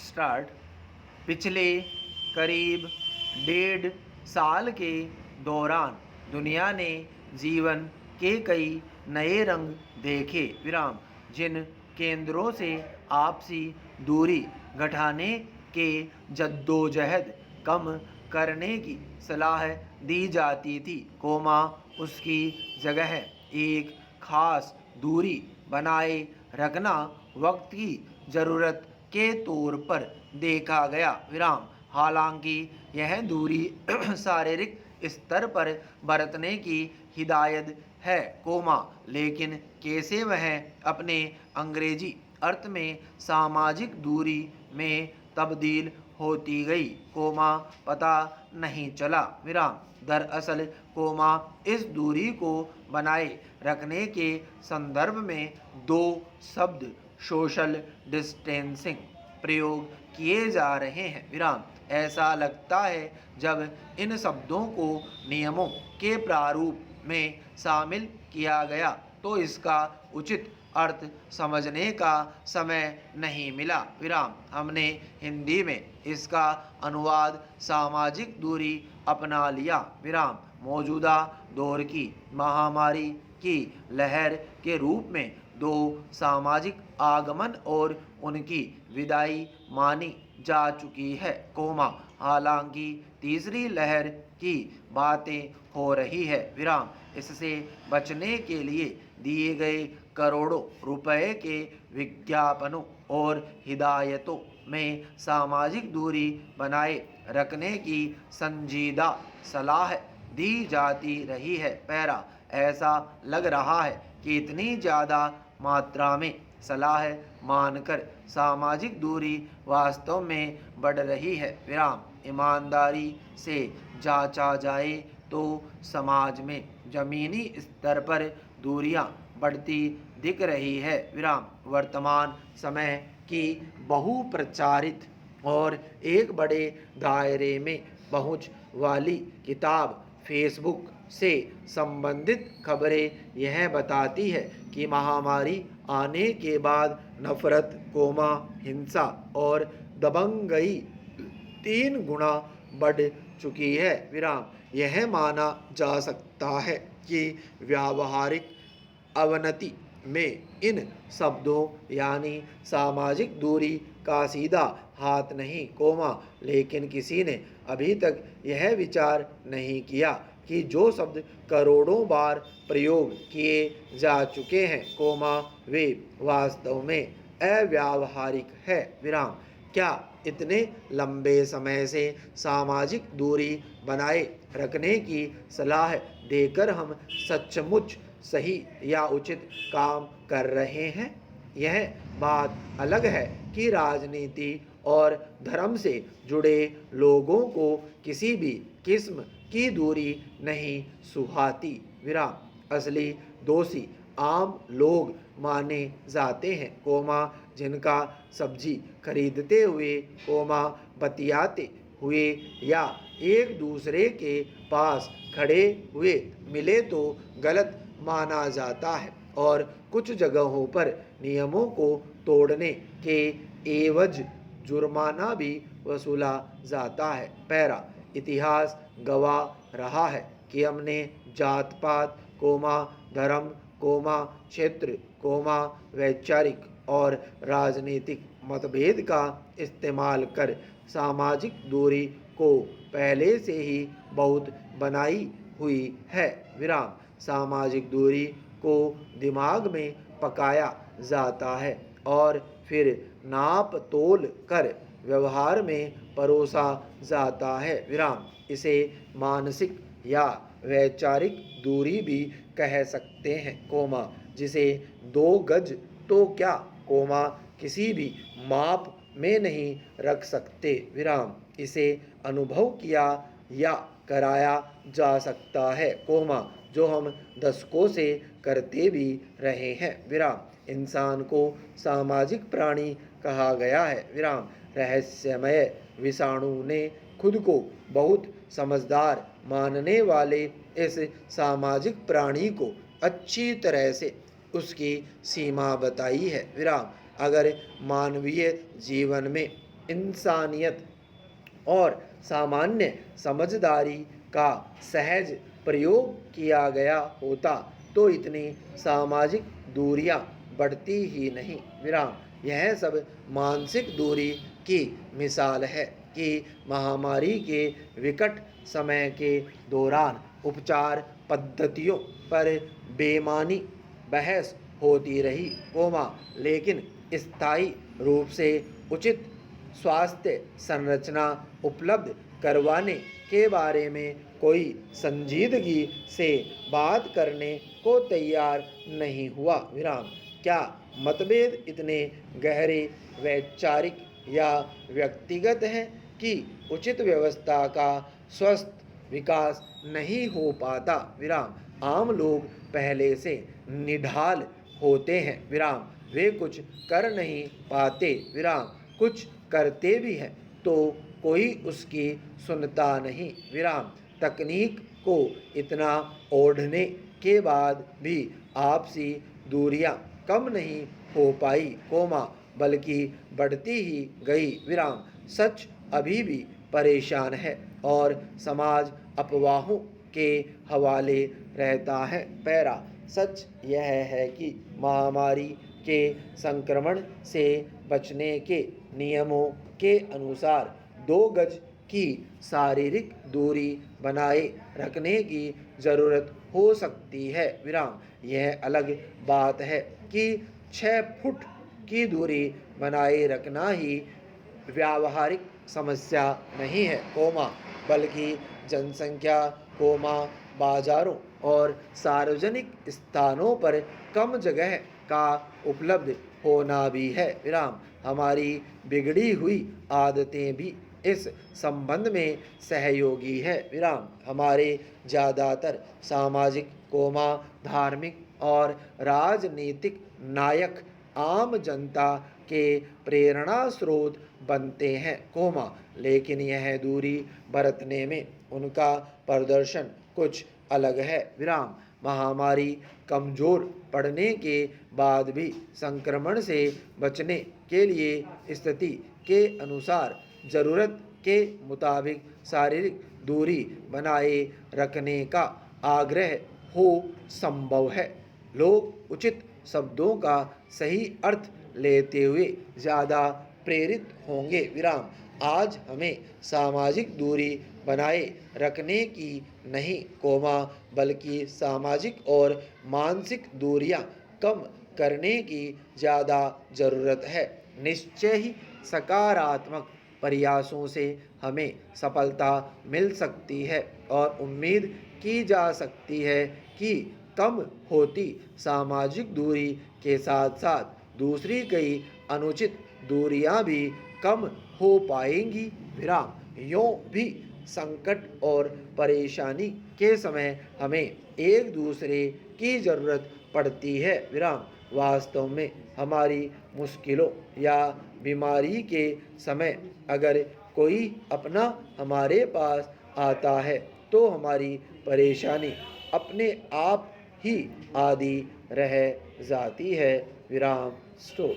Start. पिछले करीब 1.5 साल के दौरान दुनिया ने जीवन के कई नए रंग देखे विराम, जिन केंद्रों से आपसी दूरी घटाने के जद्दोजहद कम करने की सलाह दी जाती थी, उसकी जगह एक खास दूरी बनाए रखना वक्त की ज़रूरत के तौर पर देखा गया विराम। हालांकि यह दूरी शारीरिक स्तर पर बरतने की हिदायत है, लेकिन कैसे वह अपने अंग्रेजी अर्थ में सामाजिक दूरी में तब्दील होती गई, पता नहीं चला विराम। दरअसल इस दूरी को बनाए रखने के संदर्भ में दो शब्द सोशल डिस्टेंसिंग प्रयोग किए जा रहे हैं विराम। ऐसा लगता है जब इन शब्दों को नियमों के प्रारूप में शामिल किया गया तो इसका उचित अर्थ समझने का समय नहीं मिला विराम। हमने हिंदी में इसका अनुवाद सामाजिक दूरी अपना लिया विराम। मौजूदा दौर की महामारी की लहर के रूप में दो सामाजिक आगमन और उनकी विदाई मानी जा चुकी है, हालांकि तीसरी लहर की बातें हो रही है विराम। इससे बचने के लिए दिए गए करोड़ों रुपए के विज्ञापनों और हिदायतों में सामाजिक दूरी बनाए रखने की संजीदा सलाह दी जाती रही है। पैरा ऐसा लग रहा है कि इतनी ज़्यादा मात्रा में सलाह मानकर सामाजिक दूरी वास्तव में बढ़ रही है विराम। ईमानदारी से जांचा जाए तो समाज में जमीनी स्तर पर दूरियां बढ़ती दिख रही है विराम। वर्तमान समय की बहुप्रचारित और एक बड़े दायरे में पहुंच वाली किताब फेसबुक से संबंधित खबरें यह बताती है कि महामारी आने के बाद नफरत, हिंसा और दबंगई 3 गुना बढ़ चुकी है विराम। यह माना जा सकता है कि व्यावहारिक अवनति में इन शब्दों यानी सामाजिक दूरी का सीधा हाथ नहीं, लेकिन किसी ने अभी तक यह विचार नहीं किया कि जो शब्द करोड़ों बार प्रयोग किए जा चुके हैं, वे वास्तव में अव्यावहारिक है विराम। क्या इतने लंबे समय से सामाजिक दूरी बनाए रखने की सलाह देकर हम सचमुच सही या उचित काम कर रहे हैं? यह बात अलग है कि राजनीति और धर्म से जुड़े लोगों को किसी भी किस्म की दूरी नहीं सुहाती विराम। असली दोषी आम लोग माने जाते हैं, जिनका सब्जी खरीदते हुए, बतियाते हुए या एक दूसरे के पास खड़े हुए मिले तो गलत माना जाता है और कुछ जगहों पर नियमों को तोड़ने के एवज जुर्माना भी वसूला जाता है। पैरा इतिहास गवाह रहा है कि हमने जात पात, धर्म, क्षेत्र, वैचारिक और राजनीतिक मतभेद का इस्तेमाल कर सामाजिक दूरी को पहले से ही बहुत बनाई हुई है विराम। सामाजिक दूरी को दिमाग में पकाया जाता है और फिर नाप तोल कर व्यवहार में परोसा जाता है विराम। इसे मानसिक या वैचारिक दूरी भी कह सकते हैं, जिसे 2 गज तो क्या, किसी भी माप में नहीं रख सकते विराम। इसे अनुभव किया या कराया जा सकता है, जो हम दशकों से करते भी रहे हैं विराम। इंसान को सामाजिक प्राणी कहा गया है विराम। रहस्यमय विषाणु ने खुद को बहुत समझदार मानने वाले इस सामाजिक प्राणी को अच्छी तरह से उसकी सीमा बताई है विराम। अगर मानवीय जीवन में इंसानियत और सामान्य समझदारी का सहज प्रयोग किया गया होता तो इतनी सामाजिक दूरियां बढ़ती ही नहीं। विराम। यह सब मानसिक दूरी की मिसाल है कि महामारी के विकट समय के दौरान उपचार पद्धतियों पर बेमानी बहस होती रही, लेकिन स्थायी रूप से उचित स्वास्थ्य संरचना उपलब्ध करवाने के बारे में कोई संजीदगी से बात करने को तैयार नहीं हुआ। विराम। क्या मतभेद इतने गहरे वैचारिक या व्यक्तिगत हैं कि उचित व्यवस्था का स्वस्थ विकास नहीं हो पाता। विराम। आम लोग पहले से निढाल होते हैं। विराम। वे कुछ कर नहीं पाते। विराम। कुछ करते भी हैं तो कोई उसकी सुनता नहीं। विराम। तकनीक को इतना ओढ़ने के बाद भी आपसी दूरियां कम नहीं हो पाई, बल्कि बढ़ती ही गई। विराम। सच अभी भी परेशान है और समाज अफवाहों के हवाले रहता है। पैरा। सच यह है कि महामारी के संक्रमण से बचने के नियमों के अनुसार 2 गज की शारीरिक दूरी बनाए रखने की ज़रूरत हो सकती है। विराम। यह अलग बात है कि 6 फुट की दूरी बनाए रखना ही व्यावहारिक समस्या नहीं है, बल्कि जनसंख्या, बाजारों और सार्वजनिक स्थानों पर कम जगह का उपलब्ध होना भी है। विराम। हमारी बिगड़ी हुई आदतें भी इस संबंध में सहयोगी है। विराम। हमारे ज़्यादातर सामाजिक, धार्मिक और राजनीतिक नायक आम जनता के प्रेरणा स्रोत बनते हैं, लेकिन यह दूरी बरतने में उनका प्रदर्शन कुछ अलग है। विराम। महामारी कमज़ोर पड़ने के बाद भी संक्रमण से बचने के लिए स्थिति के अनुसार ज़रूरत के मुताबिक शारीरिक दूरी बनाए रखने का आग्रह हो संभव है। लोग उचित शब्दों का सही अर्थ लेते हुए ज़्यादा प्रेरित होंगे। विराम। आज हमें सामाजिक दूरी बनाए रखने की नहीं, बल्कि सामाजिक और मानसिक दूरियां कम करने की ज़्यादा ज़रूरत है। निश्चय ही सकारात्मक प्रयासों से हमें सफलता मिल सकती है और उम्मीद की जा सकती है कि कम होती सामाजिक दूरी के साथ साथ दूसरी कई अनुचित दूरियां भी कम हो पाएंगी। विराम। यूँ भी संकट और परेशानी के समय हमें एक दूसरे की ज़रूरत पड़ती है। विराम। वास्तव में हमारी मुश्किलों या बीमारी के समय अगर कोई अपना हमारे पास आता है तो हमारी परेशानी अपने आप ही आदि रह जाती है। विराम। स्टॉप।